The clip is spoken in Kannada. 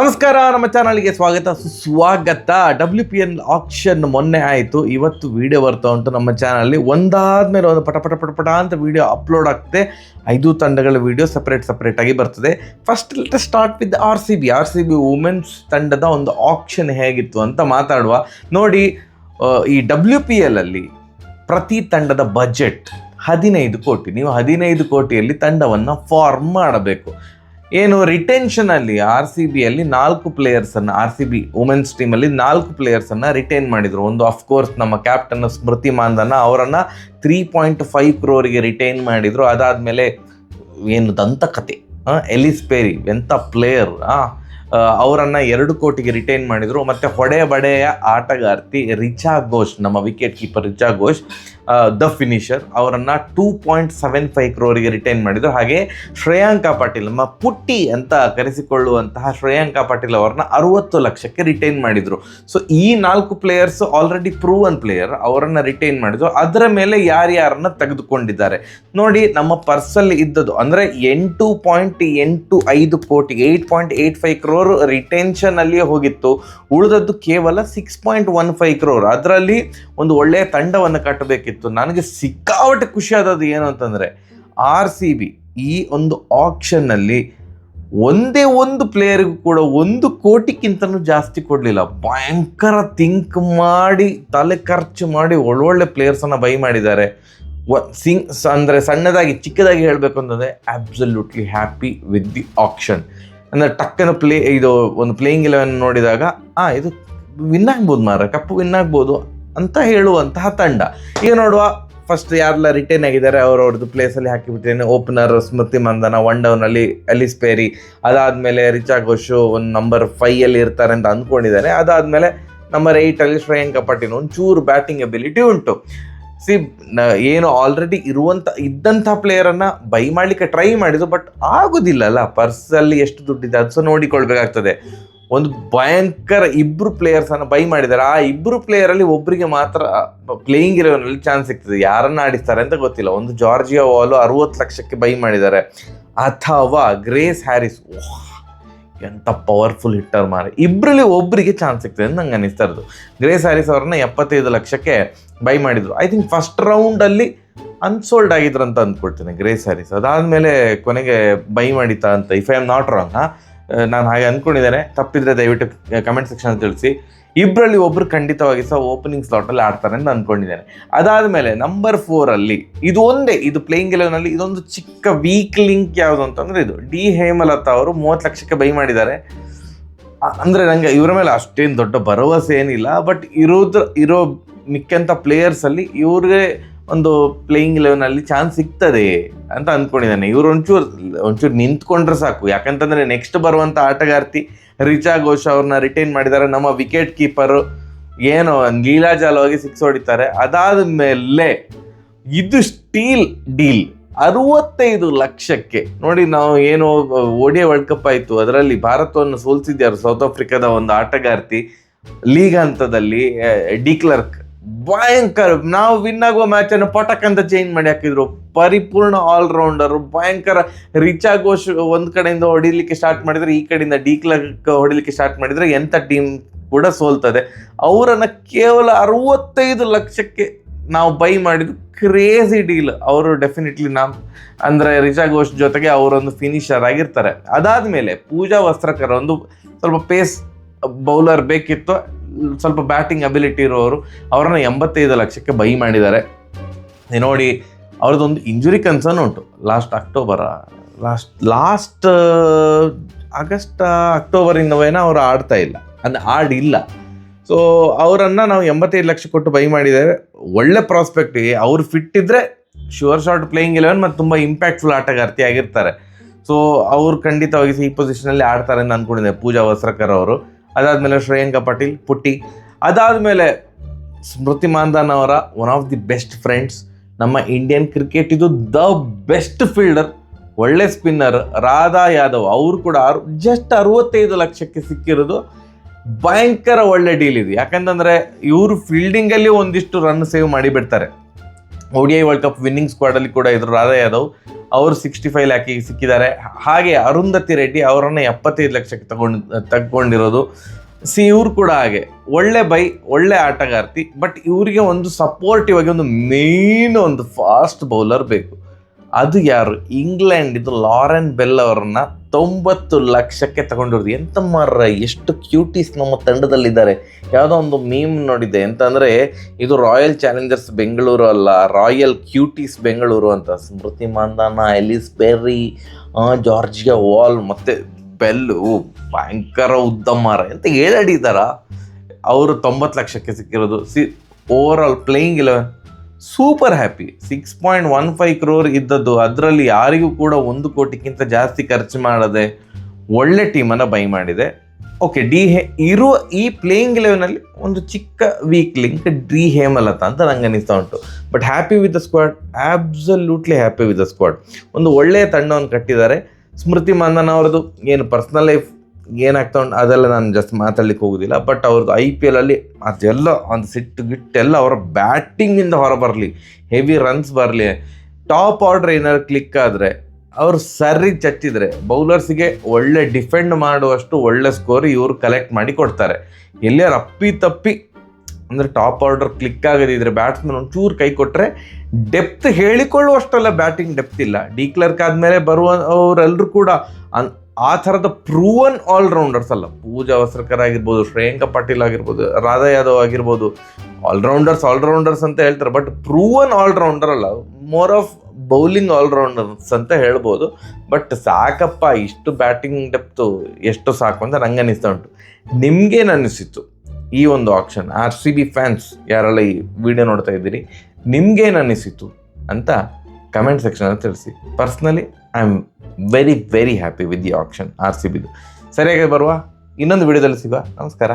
ನಮಸ್ಕಾರ, ನಮ್ಮ ಚಾನಲ್ಗೆ ಸ್ವಾಗತ. WPL ಆಕ್ಷನ್ ಮೊನ್ನೆ ಆಯಿತು. ಇವತ್ತು ವಿಡಿಯೋ ಬರ್ತಾ ಉಂಟು ನಮ್ಮ ಚಾನಲ್ಲಿ. ಒಂದಾದ್ಮೇಲೆ ಒಂದು ಪಟ ಅಂತ ವಿಡಿಯೋ ಅಪ್ಲೋಡ್ ಆಗ್ತದೆ. 5 ತಂಡಗಳ ವಿಡಿಯೋ ಸಪ್ರೇಟ್ ಆಗಿ ಬರ್ತದೆ. First let start with RCB women's ತಂಡದ ಒಂದು ಆಕ್ಷನ್ ಹೇಗಿತ್ತು ಅಂತ ಮಾತಾಡುವ. ನೋಡಿ, ಈ WPL ಅಲ್ಲಿ ಪ್ರತಿ ತಂಡದ ಬಜೆಟ್ 15 ಕೋಟಿ. ನೀವು 15 ಕೋಟಿಯಲ್ಲಿ ತಂಡವನ್ನು ಫಾರ್ಮ್ ಮಾಡಬೇಕು. ಏನು ರಿಟೆನ್ಷನಲ್ಲಿ RCBಯಲ್ಲಿ 4 ಪ್ಲೇಯರ್ಸನ್ನು, RCB ವುಮೆನ್ಸ್ ಟೀಮಲ್ಲಿ 4 ಪ್ಲೇಯರ್ಸನ್ನು ರಿಟೈನ್ ಮಾಡಿದರು. ಒಂದು ಅಫ್ಕೋರ್ಸ್ ನಮ್ಮ ಕ್ಯಾಪ್ಟನ್ ಸ್ಮೃತಿ ಮಾಂಧನ, ಅವರನ್ನು 3.5 ಕ್ರೋರಿಗೆ ರಿಟೈನ್ ಮಾಡಿದರು. ಅದಾದಮೇಲೆ ಏನು ದಂತಕತೆ, ಎಲಿಸ್ ಪೇರಿ ಎಂಥ ಪ್ಲೇಯರ್, ಅವರನ್ನು 2 ಕೋಟಿಗೆ ರಿಟೈನ್ ಮಾಡಿದರು. ಮತ್ತು ಹೊಡೆಬಡೆಯ ಆಟಗಾರ್ತಿ ರಿಚಾ ಘೋಷ್, ನಮ್ಮ wicket keeper Richa Ghosh, the finisher, ಅವರನ್ನು 2.75 ಕ್ರೋರಿಗೆ ರಿಟೈನ್ ಮಾಡಿದರು. ಹಾಗೆ ಶ್ರೇಯಾಂಕಾ ಪಾಟೀಲ್, ನಮ್ಮ ಪುಟ್ಟಿ ಅಂತ ಕರೆಸಿಕೊಳ್ಳುವಂತಹ ಶ್ರೇಯಾಂಕಾ ಪಾಟೀಲ್ ಅವರನ್ನ 60 ಲಕ್ಷಕ್ಕೆ ರಿಟೈನ್ ಮಾಡಿದರು. ಸೊ ಈ 4 ಪ್ಲೇಯರ್ಸ್ ಆಲ್ರೆಡಿ ಪ್ರೂವನ್ ಪ್ಲೇಯರ್, ಅವರನ್ನು ರಿಟೈನ್ ಮಾಡಿದರು. ಅದರ ಮೇಲೆ ಯಾರ್ಯಾರನ್ನ ತೆಗೆದುಕೊಂಡಿದ್ದಾರೆ ನೋಡಿ. ನಮ್ಮ ಪರ್ಸಲ್ಲಿ ಇದ್ದದ್ದು ಅಂದರೆ 8.85 ಕೋಟಿ, 8.85 ಕ್ರೋರ್ ರಿಟೆನ್ಷನ್ ಅಲ್ಲಿಯೇ ಹೋಗಿತ್ತು. ಉಳಿದದ್ದು ಕೇವಲ 6.15 ಕ್ರೋರ್. ಅದರಲ್ಲಿ ಒಂದು ಒಳ್ಳೆಯ ತಂಡವನ್ನು ಕಟ್ಟಬೇಕಿತ್ತು. ನನಗೆ ಸಿಕ್ಕಾಪಟ್ಟೆ ಖುಷಿ ಆದದ್ದು ಏನು ಅಂತಂದರೆ, RCB ಈ ಒಂದು ಆಕ್ಷನ್ನಲ್ಲಿ ಒಂದೇ ಒಂದು ಪ್ಲೇಯರ್ಗೂ ಕೂಡ 1 ಕೋಟಿಗಿಂತನೂ ಜಾಸ್ತಿ ಕೊಡಲಿಲ್ಲ. ಭಯಂಕರ ಥಿಂಕ್ ಮಾಡಿ, ತಲೆ ಖರ್ಚು ಮಾಡಿ ಒಳ್ಳೊಳ್ಳೆ ಪ್ಲೇಯರ್ಸನ್ನು ಬೈ ಮಾಡಿದ್ದಾರೆ. ಅಂದರೆ ಸಣ್ಣದಾಗಿ ಚಿಕ್ಕದಾಗಿ ಹೇಳಬೇಕು ಅಂತಂದರೆ absolutely happy with the action. ಅಂದರೆ ಟಕ್ಕನ ಇದು ಒಂದು ಪ್ಲೇಯಿಂಗ್ 11 ನೋಡಿದಾಗ ಇದು ವಿನ್ ಆಗ್ಬೋದು, ಕಪ್ಪು ವಿನ್ ಆಗ್ಬೋದು ಅಂತ ಹೇಳುವಂತಹ ತಂಡ. ಈಗ ನೋಡುವ, ಫಸ್ಟ್ ಯಾರೆಲ್ಲ ರಿಟೈನ್ ಆಗಿದ್ದಾರೆ ಅವ್ರವ್ರದ್ದು ಪ್ಲೇಸಲ್ಲಿ ಹಾಕಿಬಿಟ್ಟಿದ್ದೇನೆ. ಓಪನರ್ ಸ್ಮೃತಿ ಮಂಧನ, 1 ಡೌನಲ್ಲಿ ಎಲಿಸ್ ಪೇರಿ, ಅದಾದಮೇಲೆ ರಿಚಾ ಘೋಷು ಒಂದು ನಂಬರ್ 5 ಇರ್ತಾರೆ ಅಂತ ಅಂದ್ಕೊಂಡಿದ್ದಾರೆ. ಅದಾದಮೇಲೆ ನಂಬರ್ 8 ಶ್ರೇಯಾಂಕಾ ಪಾಟೀಲ್, ಒಂಚೂರು ಬ್ಯಾಟಿಂಗ್ ಎಬಿಲಿಟಿ ಉಂಟು. ಏನು ಆಲ್ರೆಡಿ ಇದ್ದಂಥ ಪ್ಲೇಯರನ್ನು ಬೈ ಮಾಡಲಿಕ್ಕೆ ಟ್ರೈ ಮಾಡಿದ್ರು, ಬಟ್ ಆಗೋದಿಲ್ಲಲ್ಲ, ಪರ್ಸಲ್ಲಿ ಎಷ್ಟು ದುಡ್ಡಿದೆ ಅದು ಸಹ ನೋಡಿಕೊಳ್ಬೇಕಾಗ್ತದೆ. ಒಂದು ಭಯಂಕರ 2 ಪ್ಲೇಯರ್ಸನ್ನು ಬೈ ಮಾಡಿದ್ದಾರೆ. ಆ 2 ಪ್ಲೇಯರಲ್ಲಿ ಒಬ್ಬರಿಗೆ ಮಾತ್ರ ಪ್ಲೇಯಿಂಗ್ 11ನಲ್ಲಿ ಚಾನ್ಸ್ ಸಿಗ್ತದೆ. ಯಾರನ್ನು ಆಡಿಸ್ತಾರೆ ಅಂತ ಗೊತ್ತಿಲ್ಲ. ಒಂದು ಜಾರ್ಜಿಯಾ ವಾಲು 60 ಲಕ್ಷಕ್ಕೆ ಬೈ ಮಾಡಿದ್ದಾರೆ. ಅಥವಾ ಗ್ರೇಸ್ ಹ್ಯಾರಿಸ್, ಎಂಥ ಪವರ್ಫುಲ್ ಹಿಟ್ಟರ್ ಮಾರೆ, 2ರಲ್ಲಿ ಒಬ್ಬರಿಗೆ ಚಾನ್ಸ್ ಸಿಗ್ತದೆ ಅಂತ ನಂಗೆ ಅನ್ನಿಸ್ತಾ ಇರೋದು. ಗ್ರೇಸ್ ಹ್ಯಾರಿಸ್ ಅವ್ರನ್ನ 75 ಲಕ್ಷಕ್ಕೆ ಬೈ ಮಾಡಿದರು. ಐ ಥಿಂಕ್ ಫಸ್ಟ್ ರೌಂಡಲ್ಲಿ ಅನ್ಸೋಲ್ಡ್ ಆಗಿದ್ರು ಅಂತ ಅಂದ್ಕೊಳ್ತೇನೆ ಗ್ರೇಸ್ ಹ್ಯಾರಿಸ್. ಅದಾದಮೇಲೆ ಕೊನೆಗೆ ಬೈ ಮಾಡಿತಾ ಅಂತ, if I am not wrong, ನಾನು ಹಾಗೆ ಅಂದ್ಕೊಂಡಿದ್ದೇನೆ. ತಪ್ಪಿದ್ರೆ ದಯವಿಟ್ಟು ಕಮೆಂಟ್ ಸೆಕ್ಷನ್ ತಿಳಿಸಿ. 2ರಲ್ಲಿ ಒಬ್ಬರು ಖಂಡಿತವಾಗಿ ಸಹ ಓಪನಿಂಗ್ ಸ್ಲಾಟಲ್ಲಿ ಆಡ್ತಾರೆ ಅಂತ ಅಂದ್ಕೊಂಡಿದ್ದೇನೆ. ಅದಾದಮೇಲೆ ನಂಬರ್ 4 ಇದು ಒಂದೇ, ಇದು ಪ್ಲೇಯಿಂಗ್ 11ನಲ್ಲಿ ಇದೊಂದು ಚಿಕ್ಕ ವೀಕ್ ಲಿಂಕ್ ಯಾವುದು ಅಂತಂದರೆ ಇದು ಡಿ ಹೇಮಲತಾ ಅವರು 30 ಲಕ್ಷಕ್ಕೆ ಬೈ ಮಾಡಿದ್ದಾರೆ. ಅಂದರೆ ನನಗೆ ಇವರ ಮೇಲೆ ಅಷ್ಟೇನು ದೊಡ್ಡ ಭರವಸೆ ಏನಿಲ್ಲ, ಬಟ್ ಇರೋ ಮಿಕ್ಕಂಥ ಪ್ಲೇಯರ್ಸಲ್ಲಿ ಇವ್ರಿಗೆ ಒಂದು ಪ್ಲೇಯಿಂಗ್ 11ನಲ್ಲಿ ಚಾನ್ಸ್ ಸಿಗ್ತದೆ ಅಂತ ಅಂದ್ಕೊಂಡಿದ್ದಾನೆ. ಇವರು ಒಂಚೂರು ನಿಂತ್ಕೊಂಡ್ರೆ ಸಾಕು. ಯಾಕಂತಂದರೆ ನೆಕ್ಸ್ಟ್ ಬರುವಂಥ ಆಟಗಾರ್ತಿ ರಿಚಾ ಘೋಷ್ ಅವ್ರನ್ನ ರಿಟೈನ್ ಮಾಡಿದ್ದಾರೆ. ನಮ್ಮ ವಿಕೆಟ್ ಕೀಪರು ಏನೋ ಲೀಲಾಜಾಲವಾಗಿ 6 ಹೊಡಿತಾರೆ. ಅದಾದ ಮೇಲೆ ಇದು ಸ್ಟೀಲ್ ಡೀಲ್ 65 ಲಕ್ಷಕ್ಕೆ. ನೋಡಿ, ನಾವು ಏನು ODI ವರ್ಲ್ಡ್ ಕಪ್ ಆಯಿತು, ಅದರಲ್ಲಿ ಭಾರತವನ್ನು ಸೋಲಿಸಿದ್ಯಾರು ಸೌತ್ ಆಫ್ರಿಕಾದ ಒಂದು ಆಟಗಾರ್ತಿ ಲೀಗ್ ಹಂತದಲ್ಲಿ, ಡಿ ಕ್ಲರ್ಕ್. ಭಯಂಕರ, ನಾವು ವಿನ್ ಆಗುವ ಮ್ಯಾಚನ್ನು ಪಟಕ್ ಅಂತ ಚೇಂಜ್ ಮಾಡಿ ಹಾಕಿದ್ರು. ಪರಿಪೂರ್ಣ ಆಲ್ರೌಂಡರು, ಭಯಂಕರ. ರಿಚಾ ಘೋಷ್ ಒಂದು ಕಡೆಯಿಂದ ಹೊಡಿಲಿಕ್ಕೆ ಸ್ಟಾರ್ಟ್ ಮಾಡಿದರೆ, ಈ ಕಡೆಯಿಂದ ಡಿ ಕ್ಲರ್ಕ್ ಹೊಡಿಲಿಕ್ಕೆ ಸ್ಟಾರ್ಟ್ ಮಾಡಿದರೆ ಎಂಥ ಟೀಮ್ ಕೂಡ ಸೋಲ್ತದೆ. ಅವರನ್ನು ಕೇವಲ 65 ಲಕ್ಷಕ್ಕೆ ನಾವು ಬೈ ಮಾಡಿದ್ದು ಕ್ರೇಜಿ ಡೀಲ್. ಅವರು ಡೆಫಿನೆಟ್ಲಿ ಅಂದರೆ ರಿಚಾ ಘೋಷ್ ಜೊತೆಗೆ ಅವರೊಂದು ಫಿನಿಷರ್ ಆಗಿರ್ತಾರೆ. ಅದಾದಮೇಲೆ ಪೂಜಾ ವಸ್ತ್ರಕರ್, ಒಂದು ಸ್ವಲ್ಪ ಪೇಸ್ ಬೌಲರ್ ಬೇಕಿತ್ತು, ಸ್ವಲ್ಪ ಬ್ಯಾಟಿಂಗ್ ಅಬಿಲಿಟಿ ಇರೋರು, ಅವರನ್ನು 85 ಲಕ್ಷಕ್ಕೆ ಬೈ ಮಾಡಿದ್ದಾರೆ. ನೋಡಿ, ಅವ್ರದ್ದೊಂದು ಇಂಜುರಿ ಕನ್ಸರ್ನ್ ಉಂಟು. ಲಾಸ್ಟ್ ಅಕ್ಟೋಬರಿಂದವೇನೋ ಅವರು ಆಡ್ತಾ ಇಲ್ಲ, ಆಡಿಲ್ಲ. ಸೊ ಅವರನ್ನು ನಾವು 85 ಲಕ್ಷ ಕೊಟ್ಟು ಬೈ ಮಾಡಿದ್ದೇವೆ. ಒಳ್ಳೆ ಪ್ರಾಸ್ಪೆಕ್ಟ್. ಅವ್ರು ಫಿಟ್ ಇದ್ದರೆ ಶೂರ್ ಶಾರ್ಟ್ ಪ್ಲೇಯಿಂಗ್ 11 ಮತ್ತು ತುಂಬ ಇಂಪ್ಯಾಕ್ಟ್ಫುಲ್ ಆಟಗಾರ್ತಿ ಆಗಿರ್ತಾರೆ. ಸೊ ಅವರು ಖಂಡಿತವಾಗಿ ಈ ಪೊಸಿಷನಲ್ಲಿ ಆಡ್ತಾರೆ ಅಂತ ಅಂದ್ಕೊಂಡಿದ್ದೆ ಪೂಜಾ ವಸ್ತ್ರಕರ್ ಅವರು. ಅದಾದಮೇಲೆ ಶ್ರೇಯಾಂಕಾ ಪಾಟೀಲ್, ಪುಟ್ಟಿ. ಅದಾದಮೇಲೆ ಸ್ಮೃತಿ ಮಾಂಧನ ಅವರ one of the best friends, ನಮ್ಮ ಇಂಡಿಯನ್ ಕ್ರಿಕೆಟ್ ಇದು ದ ಬೆಸ್ಟ್ ಫೀಲ್ಡರ್, ಒಳ್ಳೆ ಸ್ಪಿನ್ನರ್ ರಾಧಾ ಯಾದವ್. ಅವರು ಕೂಡ ಜಸ್ಟ್ 65 ಲಕ್ಷಕ್ಕೆ ಸಿಕ್ಕಿರೋದು ಭಯಂಕರ ಒಳ್ಳೆ ಡೀಲ್ ಇದು. ಯಾಕಂತಂದರೆ ಇವರು ಫೀಲ್ಡಿಂಗಲ್ಲಿ ಒಂದಿಷ್ಟು ರನ್ ಸೇವ್ ಮಾಡಿ ಬಿಡ್ತಾರೆ. ODI ವರ್ಲ್ಡ್ ಕಪ್ ವಿನ್ನಿಂಗ್ ಸ್ಕ್ವಾಡಲ್ಲಿ ಕೂಡ ಇದ್ರು ರಾಧಾ ಯಾದವ್. ಅವರು 65 ಲ್ಯಾಕಿಗೆ ಸಿಕ್ಕಿದ್ದಾರೆ. ಹಾಗೆ ಅರುಂಧತಿ ರೆಡ್ಡಿ ಅವರನ್ನು 75 ಲಕ್ಷಕ್ಕೆ ತಗೊಂಡಿರೋದು. ಇವ್ರು ಕೂಡ ಹಾಗೆ ಒಳ್ಳೆ ಆಟಗಾರ್ತಿ. ಬಟ್ ಇವರಿಗೆ ಒಂದು ಸಪೋರ್ಟಿವ್ ಆಗಿ ಒಂದು ಮೇನ್ ಒಂದು ಫಾಸ್ಟ್ ಬೌಲರ್ ಬೇಕು. ಅದು ಯಾರು? ಇಂಗ್ಲೆಂಡ್ ಇದು ಲಾರೆನ್ ಬೆಲ್ ಅವರನ್ನ 90 ಲಕ್ಷಕ್ಕೆ ತಗೊಂಡಿರೋದು. ಎಂತ ಮಾರ್ರ, ಎಷ್ಟು ಕ್ಯೂಟೀಸ್ ನಮ್ಮ ತಂಡದಲ್ಲಿದ್ದಾರೆ. ಯಾವುದೋ ಒಂದು ಮೀಮ್ ನೋಡಿದ್ದೆ, ಎಂತಂದರೆ ಇದು ರಾಯಲ್ ಚಾಲೆಂಜರ್ಸ್ ಬೆಂಗಳೂರು ಅಲ್ಲ, ರಾಯಲ್ ಕ್ಯೂಟೀಸ್ ಬೆಂಗಳೂರು ಅಂತ. Smriti Mandhana, Ellyse Perry, Georgia Wall ಮತ್ತು ಬೆಲ್ಲು ಭಯಂಕರ ಉದ್ದಮಾರ ಅಂತ ಹೇಳಡಿದಾರ. ಅವರು 90 ಲಕ್ಷಕ್ಕೆ ಸಿಕ್ಕಿರೋದು. Over all playing 11 super happy. 6.15 crore ಇದ್ದದ್ದು, ಅದರಲ್ಲಿ ಯಾರಿಗೂ ಕೂಡ 1 ಕೋಟಿಗಿಂತ ಜಾಸ್ತಿ ಖರ್ಚು ಮಾಡದೆ ಒಳ್ಳೆ ಟೀಮನ್ನು ಬೈ ಮಾಡಿದೆ. ಓಕೆ, ಇರುವ ಈ ಪ್ಲೇಯಿಂಗ್ 11ನಲ್ಲಿ ಒಂದು ಚಿಕ್ಕ ವೀಕ್ ಲಿಂಕ್ ಡಿ ಹೇಮಲತಾ ಅಂತ ನಂಗೆ ಅನಿಸ್ತಾ ಉಂಟು. But happy with the squad, absolutely happy with the squad. ಒಂದು ಒಳ್ಳೆಯ ತಂಡವನ್ನು ಕಟ್ಟಿದ್ದಾರೆ. ಸ್ಮೃತಿ ಮಂದನ ಅವ್ರದ್ದು ಏನು ಪರ್ಸ್ನಲ್ ಲೈಫ್ ಏನಾಗ್ತಾ ಉಂಟು ಅದೆಲ್ಲ ನಾನು ಜಸ್ಟ್ ಮಾತಾಡ್ಲಿಕ್ಕೆ ಹೋಗೋದಿಲ್ಲ. ಬಟ್ ಅವ್ರದ್ದು IPL ಅಲ್ಲಿ ಅದೆಲ್ಲ ಒಂದು ಸಿಟ್ಟೆಲ್ಲ ಅವರ ಬ್ಯಾಟಿಂಗಿಂದ ಹೊರ ಬರಲಿ, ಹೆವಿ ರನ್ಸ್ ಬರಲಿ, ಟಾಪ್ ಆರ್ಡರ್ ಏನಾದ್ರು ಕ್ಲಿಕ್ ಆದರೆ ಅವರು ಸರಿ ಚಚ್ಚಿದ್ರೆ ಬೌಲರ್ಸಿಗೆ ಒಳ್ಳೆ ಡಿಫೆಂಡ್ ಮಾಡುವಷ್ಟು ಒಳ್ಳೆ ಸ್ಕೋರ್ ಇವರು ಕಲೆಕ್ಟ್ ಮಾಡಿ ಕೊಡ್ತಾರೆ. ಎಲ್ಲಾರು ಅಪ್ಪಿ ಅಂದರೆ ಟಾಪ್ ಆರ್ಡರ್ ಕ್ಲಿಕ್ ಆಗದಿದ್ರೆ ಬ್ಯಾಟ್ಸ್ಮನ್ ಒಂಚೂರು ಕೈ ಕೊಟ್ಟರೆ ಡೆಪ್ತ್ ಹೇಳಿಕೊಳ್ಳುವಷ್ಟೆಲ್ಲ ಬ್ಯಾಟಿಂಗ್ ಡೆಪ್ತ್ ಇಲ್ಲ. ಡಿ ಕ್ಲರ್ಕ್ ಆದಮೇಲೆ ಬರುವ ಅವರೆಲ್ಲರೂ ಕೂಡ ಆ ಥರದ ಪ್ರೂವನ್ ಆಲ್ರೌಂಡರ್ಸ್ ಅಲ್ಲ. ಪೂಜಾ ಅವಸರ್ಕರ್ ಆಗಿರ್ಬೋದು, ಶ್ರೇಯಾಂಕ ಪಾಟೀಲ್ ಆಗಿರ್ಬೋದು, ರಾಧಾ ಯಾದವ್ ಆಗಿರ್ಬೋದು, ಆಲ್ರೌಂಡರ್ಸ್ ಅಂತ ಹೇಳ್ತಾರೆ. ಬಟ್ ಪ್ರೂವನ್ ಆಲ್ರೌಂಡರ್ ಅಲ್ಲ, ಮೋರ್ ಆಫ್ ಬೌಲಿಂಗ್ ಆಲ್ರೌಂಡರ್ಸ್ ಅಂತ ಹೇಳ್ಬೋದು. ಬಟ್ ಸಾಕಪ್ಪ, ಇಷ್ಟು ಬ್ಯಾಟಿಂಗ್ ಡೆಪ್ತು ಎಷ್ಟು ಸಾಕು ಅಂತ ನಂಗೆ ಅನ್ನಿಸ್ತಾ ಉಂಟು. ನಿಮ್ಗೇನು ಅನ್ನಿಸಿತ್ತು ಈ ಒಂದು ಆಕ್ಷನ್? RCB ಫ್ಯಾನ್ಸ್ ಯಾರೆಲ್ಲ ಈ ವಿಡಿಯೋ ನೋಡ್ತಾ ಇದ್ದೀರಿ, ನಿಮ್ಗೇನು ಅನ್ನಿಸಿತ್ತು ಅಂತ ಕಮೆಂಟ್ ಸೆಕ್ಷನಲ್ಲಿ ತಿಳಿಸಿ. Personally I am very happy with the auction RCBದು. ಸರಿಯಾಗಿ ಬರುವ ಇನ್ನೊಂದು ವಿಡಿಯೋದಲ್ಲಿ ಸಿಗುವ. ನಮಸ್ಕಾರ.